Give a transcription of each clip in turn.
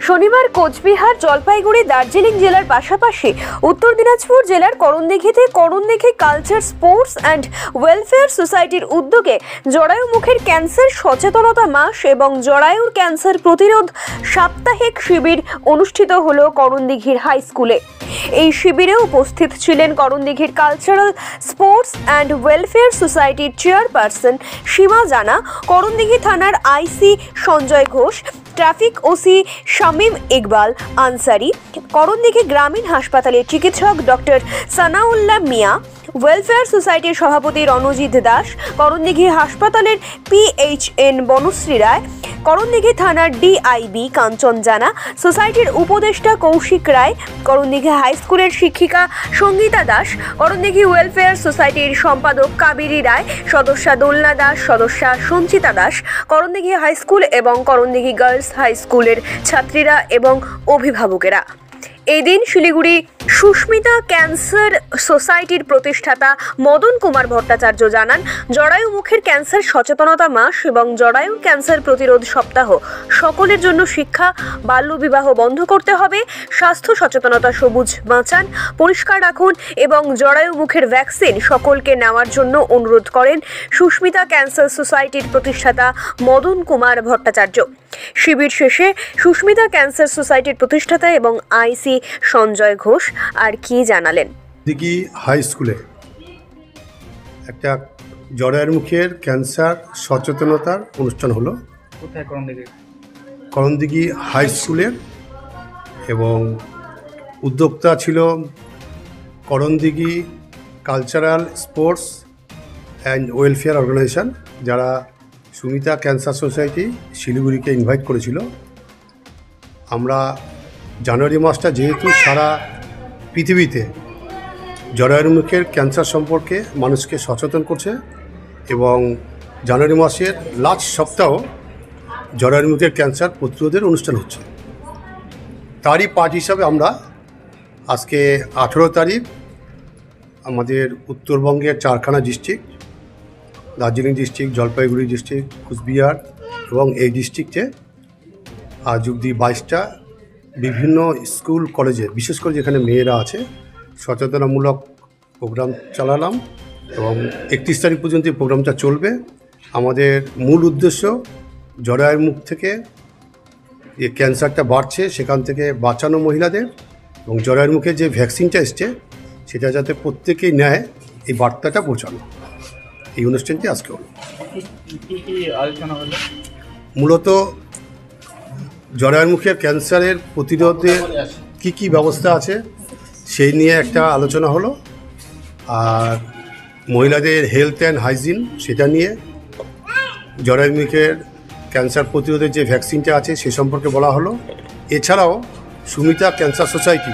শনিবার কোচবিহার, জলপাইগুড়ি, দার্জিলিং জেলার পাশাপাশি উত্তর দিনাজপুর জেলার করণদিঘিতে Karandighi culture, sports and welfare সোসাইটির উদ্যোগে জরায়ু মুখের ক্যান্সার সচেতনতা মাস এবং জরায়ুর ক্যান্সার প্রতিরোধ সাপ্তাহিক শিবির অনুষ্ঠিত হলো করণদিঘির হাই স্কুলে। এই শিবিরে উপস্থিত ছিলেন করণদিঘির কালচারাল, স্পোর্টস অ্যান্ড ওয়েলফেয়ার সোসাইটির চেয়ারপারসন সীমা জানা, করণদিঘি থানার আইসি সঞ্জয় ঘোষ, ট্রাফিক ওসি শামীম ইকবাল আনসারি, করণদিঘি গ্রামীণ হাসপাতালের চিকিৎসক ডক্টর সানাউল্লাহ মিয়া, ওয়েলফেয়ার সোসাইটির সভাপতি রণজিৎ দাস, করণদিঘি হাসপাতালের PHN বনশ্রী রায়, করণদিঘি থানার DIB কাঞ্চন জানা, সোসাইটির উপদেষ্টা কৌশিক রায়, করণদিঘি হাই স্কুলের শিক্ষিকা সঙ্গীতা দাস, করণদিঘি ওয়েলফেয়ার সোসাইটির সম্পাদক কাবেরী রায়, সদস্যা দোলনা দাস, সদস্যা সঞ্চিতা দাস, করণদিঘি হাই স্কুল এবং করণদিঘি গার্লস হাই স্কুলের ছাত্রীরা এবং অভিভাবকেরা। এই দিন শিলিগুড়ি সুস্মিতা ক্যান্সার সোসাইটির প্রতিষ্ঠাতা মদন কুমার ভট্টাচার্য জানান, জরায়ু মুখের ক্যান্সার সচেতনতা মাস এবং জরায়ুর ক্যান্সার প্রতিরোধ সপ্তাহ সকলের জন্য শিক্ষা, বাল্যবিবাহ বন্ধ করতে হবে, স্বাস্থ্য সচেতনতা, সবুজ বাঁচান, পরিষ্কার রাখুন এবং জরায়ু মুখের ভ্যাকসিন সকলকে নেওয়ার জন্য অনুরোধ করেন সুস্মিতা ক্যান্সার সোসাইটির প্রতিষ্ঠাতা মদন কুমার ভট্টাচার্য। শিবির শেষে সুস্মিতা ক্যান্সার সোসাইটির প্রতিষ্ঠাতা এবং আইসি সঞ্জয় ঘোষ আর কি জানালেন। করণদিঘি হাই স্কুলে একটা জরায়ুর মুখের ক্যান্সার সচেতনতার অনুষ্ঠান হলো। কোথায়? করণদিঘি হাই স্কুলের, এবং উদ্যোক্তা ছিল Karandighi cultural, sports and welfare organisation, যারা সুমিতা ক্যান্সার সোসাইটি শিলিগুড়িকে ইনভাইট করেছিল। আমরা জানুয়ারি মাসটা যেহেতু সারা পৃথিবীতে জরায়ুর মুখের ক্যান্সার সম্পর্কে মানুষকে সচেতন করছে, এবং জানুয়ারি মাসের লাস্ট সপ্তাহ জরায়ুর মুখের ক্যান্সার প্রতিরোধের অনুষ্ঠান হচ্ছে। তারই পার্ট হিসাবে আমরা আজকে 18 তারিখ আমাদের উত্তরবঙ্গের চারখানা district, Darjeeling district, Jalpaiguri district, Cooch Behar এবং এই ডিস্ট্রিক্টে আজ অবধি 22টা বিভিন্ন স্কুল কলেজে, বিশেষ করে যেখানে মেয়েরা আছে, সচেতনামূলক প্রোগ্রাম চালালাম এবং 31 তারিখ পর্যন্ত এই প্রোগ্রামটা চলবে। আমাদের মূল উদ্দেশ্য জরায়ুর মুখ থেকে যে ক্যান্সারটা বাড়ছে সেখান থেকে বাঁচানো মহিলাদের, এবং জরায়ুর মুখে যে ভ্যাকসিনটা এসছে সেটা যাতে প্রত্যেকেই নেয়, এই বার্তাটা পৌঁছানো। এই অনুষ্ঠানটি আজকে হলো। আলোচনা হলো মূলত জরায়ুর মুখের ক্যান্সারের প্রতিরোধে কি কি ব্যবস্থা আছে সেই নিয়ে একটা আলোচনা হলো, আর মহিলাদের হেলথ অ্যান্ড হাইজিন সেটা নিয়ে, জরায়ুর মুখের ক্যান্সার প্রতিরোধের যে ভ্যাকসিনটা আছে সে সম্পর্কে বলা হলো। এছাড়াও সুমিতা ক্যান্সার সোসাইটি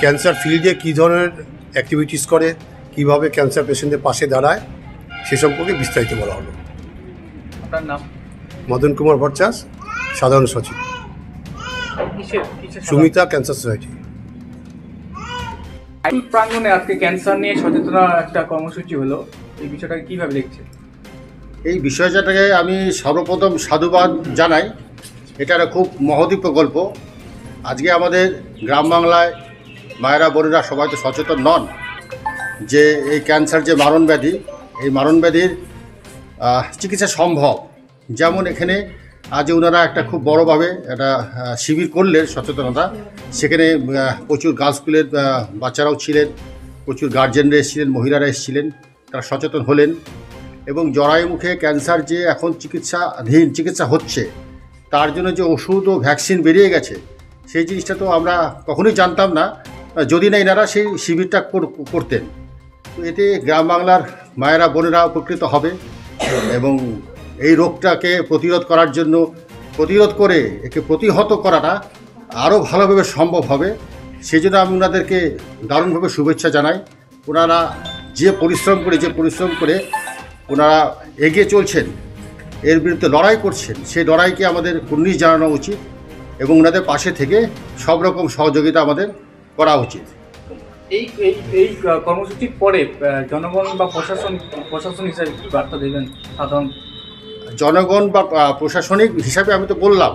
ক্যান্সার ফিল্ডে কী ধরনের অ্যাক্টিভিটিস করে, কিভাবে ক্যান্সার পেশেন্টদের পাশে দাঁড়ায়, সে সম্পর্কে বিস্তারিত বলা হলো। আপনার নাম? মদন কুমার ভট্টাচার্য, সাধারণ সচিব, সুমিতা ক্যান্সার সোসাইটি। প্রাঙ্গণে আজকে ক্যান্সার নিয়ে সচেতনতা একটা কর্মসূচি হলো, এই বিষয়টাকে কীভাবে দেখছেন? এই বিষয়টাকে আমি সর্বপ্রথম সাধুবাদ জানাই। এটা একটা খুব মহতী প্রকল্প। আজকে আমাদের গ্রাম বাংলায় মায়েরা বোনেরা সবাই তো সচেতন নন যে এই ক্যান্সার যে মারণ ব্যাধি, এই মারণ ব্যাধির চিকিৎসা সম্ভব। যেমন এখানে আজ ওনারা একটা খুব বড়োভাবে একটা শিবির করলেন সচেতনতা। সেখানে প্রচুর গার্লস স্কুলের বাচ্চারাও ছিলেন, প্রচুর গার্জেনরা এসেছিলেন, মহিলারা এসেছিলেন, তারা সচেতন হলেন। এবং জরায়ু মুখে ক্যান্সার যে এখন চিকিৎসা হচ্ছে, তার জন্য যে ওষুধ ও ভ্যাকসিন বেরিয়ে গেছে, সেই জিনিসটা তো আমরা কখনোই জানতাম না যদি না এনারা সেই শিবিরটা করতেন। তো এতে গ্রাম বাংলার মায়েরা বোনেরা উপকৃত হবে, এবং এই রোগটাকে প্রতিরোধ করে একে প্রতিহত করাটা আরও ভালোভাবে সম্ভব হবে। সেই জন্য আমি ওনাদেরকে দারুণভাবে শুভেচ্ছা জানাই। ওনারা যে পরিশ্রম করে ওনারা এগিয়ে চলছেন, এর বিরুদ্ধে লড়াই করছেন, সেই লড়াইকে আমাদের কুর্নিশ জানানো উচিত এবং ওনাদের পাশে থেকে সব রকম সহযোগিতা আমাদের করা উচিত। এই এই কর্মসূচির পরে জনগণ বা প্রশাসন হিসাবে কী বার্তা দেবেন? সাধারণ জনগণ বা প্রশাসনিক হিসাবে আমি তো বললাম,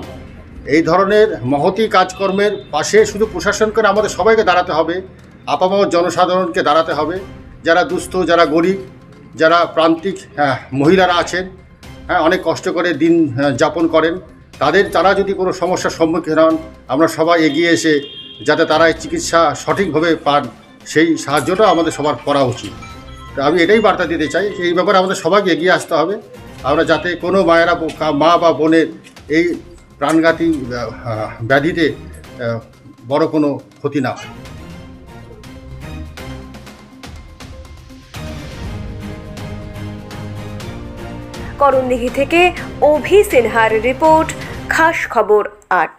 এই ধরনের মহতী কাজকর্মের পাশে শুধু প্রশাসন করে আমাদের সবাইকে দাঁড়াতে হবে, আপামর জনসাধারণকে দাঁড়াতে হবে, যারা দুস্থ, যারা গরিব, যারা প্রান্তিক মহিলারা আছেন, অনেক কষ্ট করে দিন যাপন করেন, তারা যদি কোনো সমস্যার সম্মুখীন হন, আমরা সবাই এগিয়ে এসে যাতে তারা এই চিকিৎসা সঠিকভাবে পান সেই সাহায্যটা আমাদের সবার করা উচিত। তো আমি এটাই বার্তা দিতে চাই, এই ব্যাপারে আমাদের সবাইকে এগিয়ে আসতে হবে, আমরা যাতে কোনো মা বা বোনের এই প্রাণঘাতী ব্যাধিতে বড় কোনো ক্ষতি না হয়। করণদিঘি থেকে অভি সিনহার রিপোর্ট, খাস খবর ৮।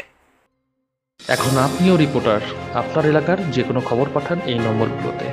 এখন আপনিও রিপোর্টার, আপনার এলাকার যে কোনো খবর পাঠান এই নম্বরগুলোতে।